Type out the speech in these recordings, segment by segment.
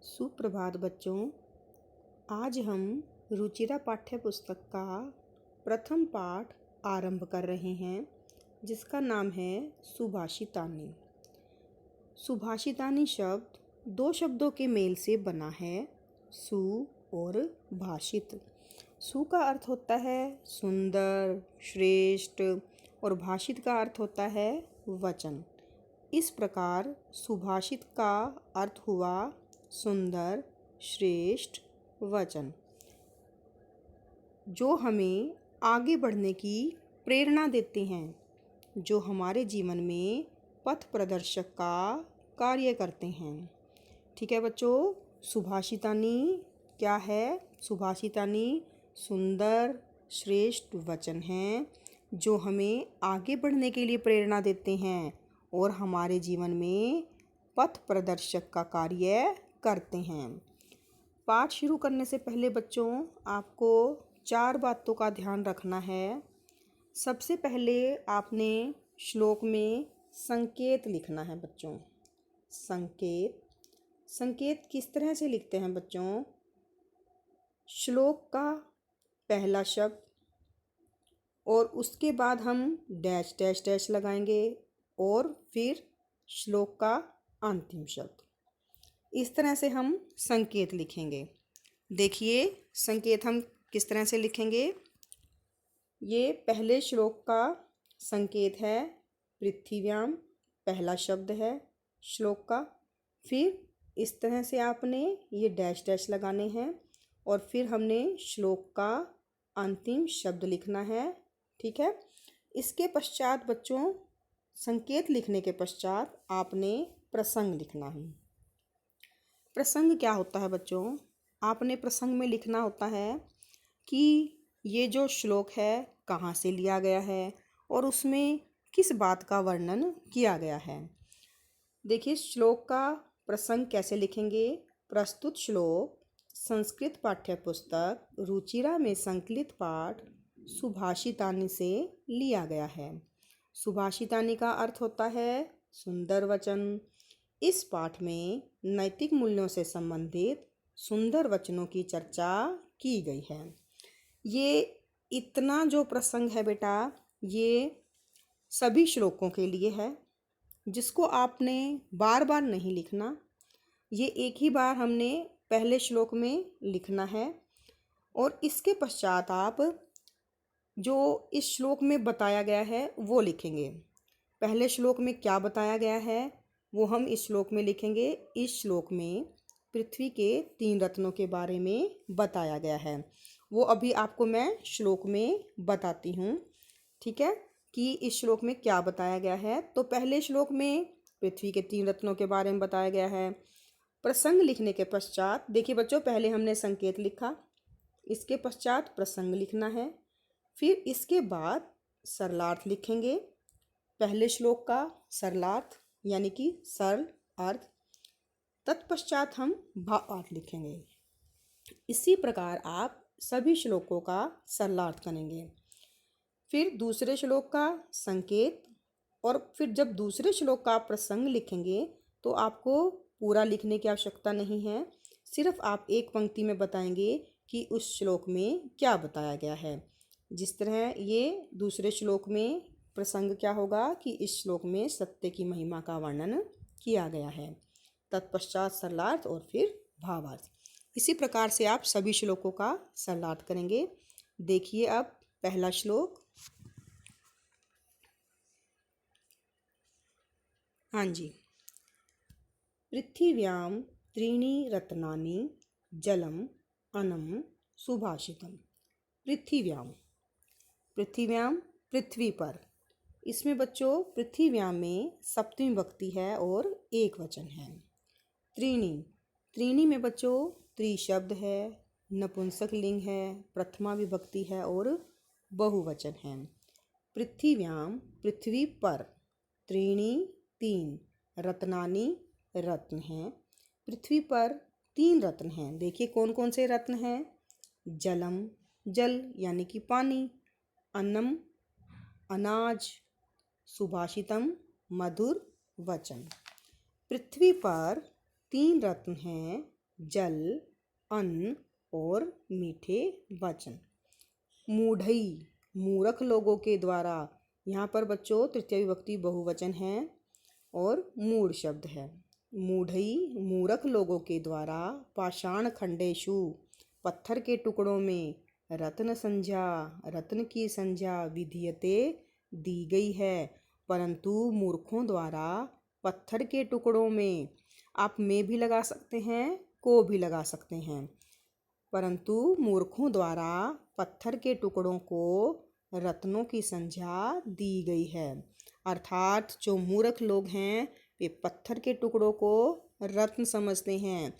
सुप्रभात बच्चों। आज हम रुचिरा पाठ्य पुस्तक का प्रथम पाठ आरंभ कर रहे हैं, जिसका नाम है सुभाषितानी। सुभाषितानी शब्द दो शब्दों के मेल से बना है, सु और भाषित। सु का अर्थ होता है सुंदर, श्रेष्ठ, और भाषित का अर्थ होता है वचन। इस प्रकार सुभाषित का अर्थ हुआ सुंदर, श्रेष्ठ वचन, जो हमें आगे बढ़ने की प्रेरणा देते हैं, जो हमारे जीवन में पथ प्रदर्शक का कार्य करते हैं। ठीक है बच्चों, सुभाषितानी क्या है? सुभाषितानी सुंदर, श्रेष्ठ वचन हैं जो हमें आगे बढ़ने के लिए प्रेरणा देते हैं और हमारे जीवन में पथ प्रदर्शक का कार्य करते हैं। पाठ शुरू करने से पहले बच्चों, आपको 4 बातों का ध्यान रखना है। सबसे पहले आपने श्लोक में संकेत लिखना है बच्चों। संकेत किस तरह से लिखते हैं बच्चों? श्लोक का पहला शब्द और उसके बाद हम डैश डैश डैश लगाएंगे और फिर श्लोक का अंतिम शब्द। इस तरह से हम संकेत लिखेंगे। देखिए संकेत हम किस तरह से लिखेंगे। ये पहले श्लोक का संकेत है पृथिव्याम, पहला शब्द है श्लोक का। फिर इस तरह से आपने ये डैश डैश लगाने हैं और फिर हमने श्लोक का अंतिम शब्द लिखना है। ठीक है। इसके पश्चात बच्चों, संकेत लिखने के पश्चात आपने प्रसंग लिखना है। प्रसंग क्या होता है बच्चों? आपने प्रसंग में लिखना होता है कि ये जो श्लोक है कहाँ से लिया गया है और उसमें किस बात का वर्णन किया गया है। देखिए श्लोक का प्रसंग कैसे लिखेंगे। प्रस्तुत श्लोक संस्कृत पाठ्य पुस्तक रुचिरा में संकलित पाठ सुभाषितानी से लिया गया है। सुभाषितानी का अर्थ होता है सुंदर वचन। इस पाठ में नैतिक मूल्यों से संबंधित सुंदर वचनों की चर्चा की गई है। ये इतना जो प्रसंग है बेटा, ये सभी श्लोकों के लिए है, जिसको आपने बार बार नहीं लिखना। ये एक ही बार हमने पहले श्लोक में लिखना है और इसके पश्चात आप जो इस श्लोक में बताया गया है वो लिखेंगे। पहले श्लोक में क्या बताया गया है वो हम इस श्लोक में लिखेंगे। इस श्लोक में पृथ्वी के 3 रत्नों के बारे में बताया गया है। वो अभी आपको मैं श्लोक में बताती हूँ। ठीक है, कि इस श्लोक में क्या बताया गया है। तो पहले श्लोक में पृथ्वी के 3 रत्नों के बारे में बताया गया है। प्रसंग लिखने के पश्चात देखिए बच्चों, पहले हमने संकेत लिखा, इसके पश्चात प्रसंग लिखना है, फिर इसके बाद सरलार्थ लिखेंगे। पहले श्लोक का सरलार्थ यानी कि सरल अर्थ, तत्पश्चात हम भावार्थ लिखेंगे। इसी प्रकार आप सभी श्लोकों का सरलार्थ करेंगे। फिर दूसरे श्लोक का संकेत और फिर जब दूसरे श्लोक का प्रसंग लिखेंगे तो आपको पूरा लिखने की आवश्यकता नहीं है। सिर्फ आप एक पंक्ति में बताएंगे कि उस श्लोक में क्या बताया गया है। जिस तरह ये दूसरे श्लोक में प्रसंग क्या होगा कि इस श्लोक में सत्य की महिमा का वर्णन किया गया है, तत्पश्चात सरलार्थ और फिर भावार्थ। इसी प्रकार से आप सभी श्लोकों का सरलार्थ करेंगे। देखिए अब पहला श्लोक। हाँ जी। पृथिव्याम त्रीणि रत्नानि जलम अन्नम सुभाषितम। पृथिव्याम, पृथिव्याम पृथ्वी पर। इसमें बच्चों पृथिव्याम में सप्तमी विभक्ति है और एक वचन है। त्रीणि, त्रीणि में बच्चों त्रि शब्द है, नपुंसक लिंग है, प्रथमा विभक्ति है और बहुवचन है। पृथिव्याम पृथ्वी पर, त्रीणि 3, रत्नानि रत्न हैं। पृथ्वी पर 3 रत्न हैं। देखिए कौन कौन से रत्न हैं। जलम, जल यानी कि पानी, अन्नम अनाज, सुभाषितम मधुर वचन। पृथ्वी पर 3 रत्न हैं जल, अन्न और मीठे वचन। मूढ़ई, मूर्ख लोगों के द्वारा। यहाँ पर बच्चों तृतीय विभक्ति बहुवचन है और मूढ़ शब्द है। मूढ़ई, मूर्ख लोगों के द्वारा। पाषाण खंडेषु, पत्थर के टुकड़ों में। रत्न संज्ञा, रत्न की संज्ञा विधीयते दी गई है, परंतु मूर्खों द्वारा पत्थर के टुकड़ों में। आप में भी लगा सकते हैं, को भी लगा सकते हैं। परंतु मूर्खों द्वारा पत्थर के टुकड़ों को रत्नों की संज्ञा दी गई है। अर्थात जो मूर्ख लोग हैं वे पत्थर के टुकड़ों को रत्न समझते हैं।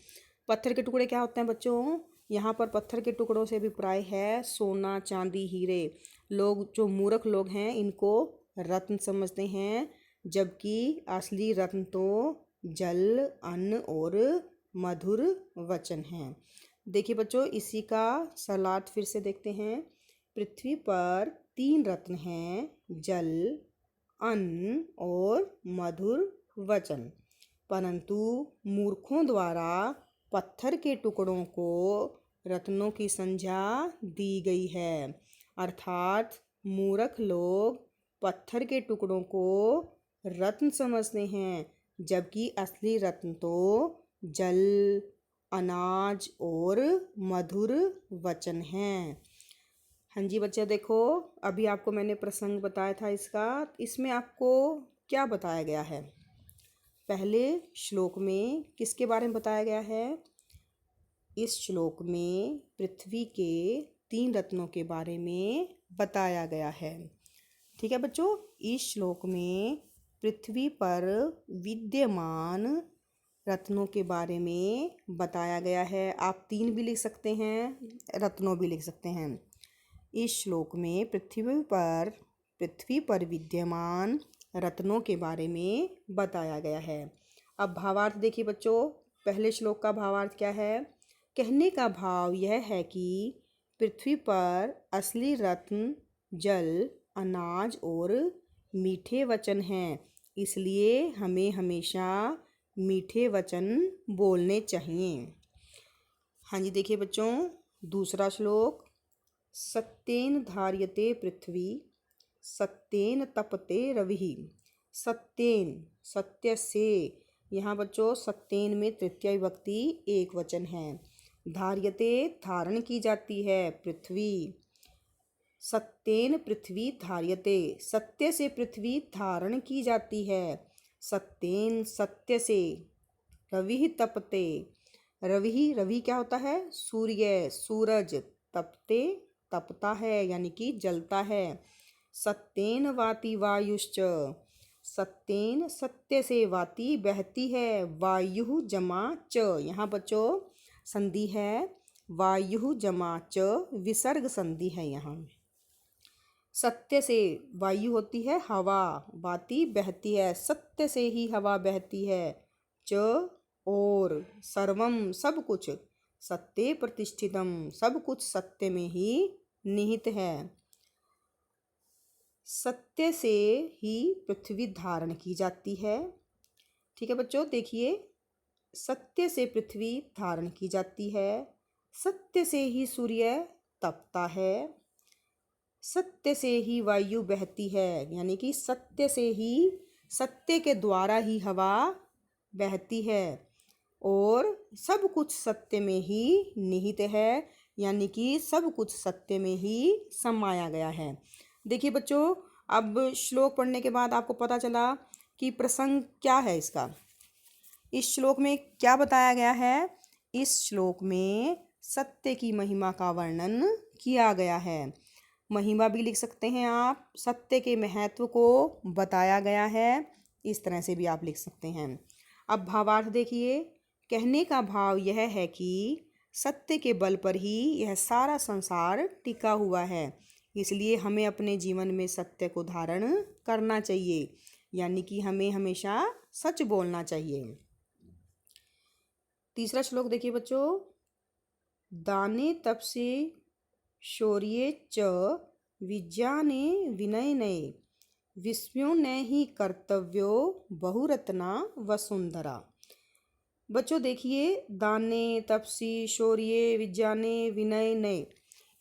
पत्थर के टुकड़े क्या होते हैं बच्चों? यहाँ पर पत्थर के टुकड़ों से अभिप्राय है सोना, चांदी, हीरे। लोग जो मूर्ख लोग हैं इनको रत्न समझते हैं, जबकि असली रत्न तो जल, अन्न और मधुर वचन हैं। देखिए बच्चों, इसी का सलाट फिर से देखते हैं। पृथ्वी पर 3 रत्न हैं, जल, अन्न और मधुर वचन, परंतु मूर्खों द्वारा पत्थर के टुकड़ों को रत्नों की संज्ञा दी गई है। अर्थात मूर्ख लोग पत्थर के टुकड़ों को रत्न समझते हैं, जबकि असली रत्न तो जल, अनाज और मधुर वचन हैं। हाँ जी बच्चे, देखो अभी आपको मैंने प्रसंग बताया था इसका, इसमें आपको क्या बताया गया है? पहले श्लोक में किसके बारे में बताया गया है? इस श्लोक में पृथ्वी के 3 रत्नों के बारे में बताया गया है। ठीक है बच्चों, इस श्लोक में पृथ्वी पर विद्यमान रत्नों के बारे में बताया गया है। आप 3 भी लिख सकते हैं, रत्नों भी लिख सकते हैं। इस श्लोक में पृथ्वी पर विद्यमान रत्नों के बारे में बताया गया है। अब भावार्थ देखिए बच्चों, पहले श्लोक का भावार्थ क्या है? कहने का भाव यह है कि पृथ्वी पर असली रत्न जल, अनाज और मीठे वचन हैं, इसलिए हमें हमेशा मीठे वचन बोलने चाहिए। हाँ जी, देखिए बच्चों दूसरा श्लोक। सत्येन धार्यते पृथ्वी, सत्येन तपते रविः। सत्येन, सत्य से। यहाँ बच्चों सत्येन में तृतीय विभक्ति एक वचन है। धार्यते, धारण की जाती है पृथ्वी। सत्येन पृथ्वी धार्यते, सत्य से पृथ्वी धारण की जाती है। सत्येन, सत्य से। रविः तपते, रवि क्या होता है? सूर्य, सूरज। तपते, तपता है यानी कि जलता है। सत्येन वाति वायुश्च, सत्येन सत्य से, वाति बहती है, वायु जमा च। यहाँ बच्चों संधि है, वायु जमा च, विसर्ग संधि है यहाँ। सत्य से वायु होती है हवा, वाति बहती है, सत्य से ही हवा बहती है। च और सर्वम, सब कुछ। सत्ये प्रतिष्ठितम, सब कुछ सत्य में ही निहित है। सत्य से ही पृथ्वी धारण की जाती है। ठीक है बच्चों, देखिए सत्य से पृथ्वी धारण की जाती है, सत्य से ही सूर्य तपता है, सत्य से ही वायु बहती है, यानी कि सत्य से ही, सत्य के द्वारा ही हवा बहती है, और सब कुछ सत्य में ही निहित है, यानी कि सब कुछ सत्य में ही समाया गया है। देखिए बच्चों, अब श्लोक पढ़ने के बाद आपको पता चला कि प्रसंग क्या है इसका। इस श्लोक में क्या बताया गया है? इस श्लोक में सत्य की महिमा का वर्णन किया गया है। महिमा भी लिख सकते हैं आप, सत्य के महत्व को बताया गया है, इस तरह से भी आप लिख सकते हैं। अब भावार्थ देखिए। कहने का भाव यह है कि सत्य के बल पर ही यह सारा संसार टिका हुआ है, इसलिए हमें अपने जीवन में सत्य को धारण करना चाहिए, यानी कि हमें हमेशा सच बोलना चाहिए। तीसरा श्लोक देखिए बच्चों। दाने तपसे शौर्ये च विज्ञाने विनयने विस्मयो न हि कर्तव्यो बहुरत्ना वसुंधरा। बच्चों देखिए, दाने, तपसी, शौर्य, विज्ञाने, विनय, नय,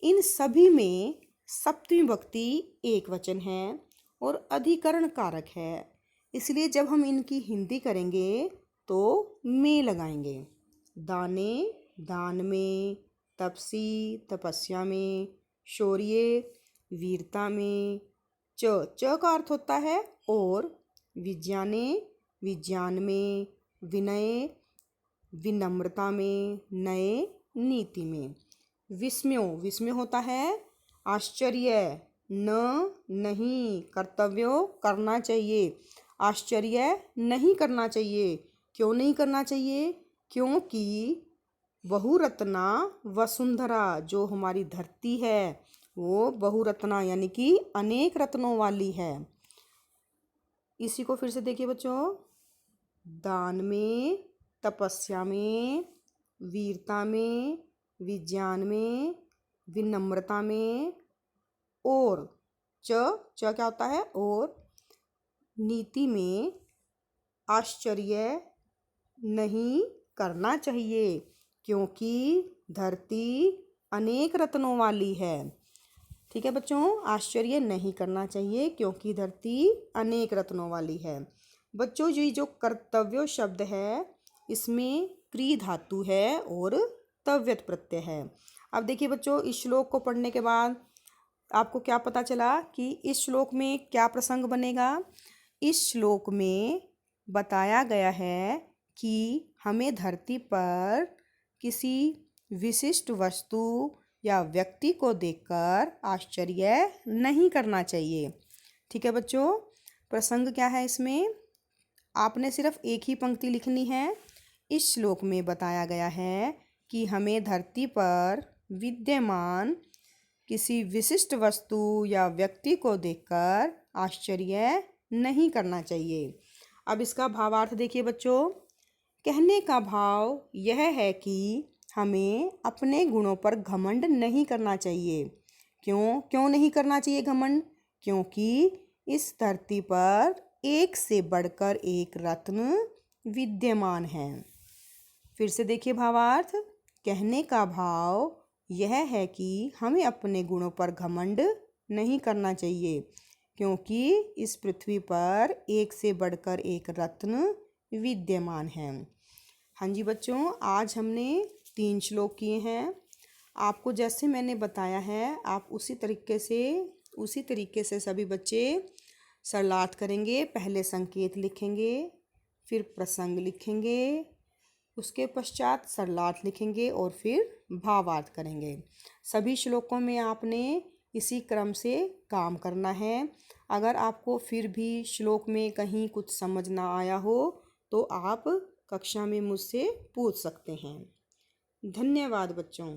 इन सभी में सप्तमी विभक्ति एक वचन है और अधिकरण कारक है। इसलिए जब हम इनकी हिंदी करेंगे तो में लगाएंगे। दाने, दान में, तपसी, तपस्या में, शौर्य, वीरता में, च का अर्थ होता है और, विज्ञाने, विज्ञान में, विनय, विनम्रता में, नए, नीति में। विस्मयो, विस्मय होता है आश्चर्य, न, नहीं, कर्तव्यो, करना चाहिए, आश्चर्य नहीं करना चाहिए। क्यों नहीं करना चाहिए? क्योंकि बहुरत्ना वसुंधरा, जो हमारी धरती है वो बहुरत्ना यानी कि अनेक रत्नों वाली है। इसी को फिर से देखिए बच्चों, दान में, तपस्या में, वीरता में, विज्ञान में, विनम्रता में, और च क्या होता है? और, नीति में आश्चर्य नहीं करना चाहिए क्योंकि धरती अनेक रत्नों वाली है। ठीक है बच्चों, आश्चर्य नहीं करना चाहिए क्योंकि धरती अनेक रत्नों वाली है। बच्चों जो कर्तव्य शब्द है इसमें क्री धातु है और तव्यत प्रत्यय है। अब देखिए बच्चों, इस श्लोक को पढ़ने के बाद आपको क्या पता चला कि इस श्लोक में क्या प्रसंग बनेगा। इस श्लोक में बताया गया है कि हमें धरती पर किसी विशिष्ट वस्तु या व्यक्ति को देखकर आश्चर्य नहीं करना चाहिए। ठीक है बच्चों, प्रसंग क्या है इसमें? आपने सिर्फ एक ही पंक्ति लिखनी है। इस श्लोक में बताया गया है कि हमें धरती पर विद्यमान किसी विशिष्ट वस्तु या व्यक्ति को देखकर आश्चर्य नहीं करना चाहिए। अब इसका भावार्थ देखिए बच्चों। कहने का भाव यह है कि हमें अपने गुणों पर घमंड नहीं करना चाहिए। क्यों नहीं करना चाहिए घमंड? क्योंकि इस धरती पर एक से बढ़कर एक रत्न विद्यमान है। फिर से देखिए भावार्थ। कहने का भाव यह है कि हमें अपने गुणों पर घमंड नहीं करना चाहिए क्योंकि इस पृथ्वी पर एक से बढ़कर एक रत्न विद्यमान है। हाँ जी बच्चों, आज हमने 3 श्लोक किए हैं। आपको जैसे मैंने बताया है आप उसी तरीके से सभी बच्चे सरलार्थ करेंगे। पहले संकेत लिखेंगे, फिर प्रसंग लिखेंगे, उसके पश्चात सरलार्थ लिखेंगे और फिर भावार्थ करेंगे। सभी श्लोकों में आपने इसी क्रम से काम करना है। अगर आपको फिर भी श्लोक में कहीं कुछ समझ ना आया हो तो आप कक्षा में मुझसे पूछ सकते हैं। धन्यवाद बच्चों।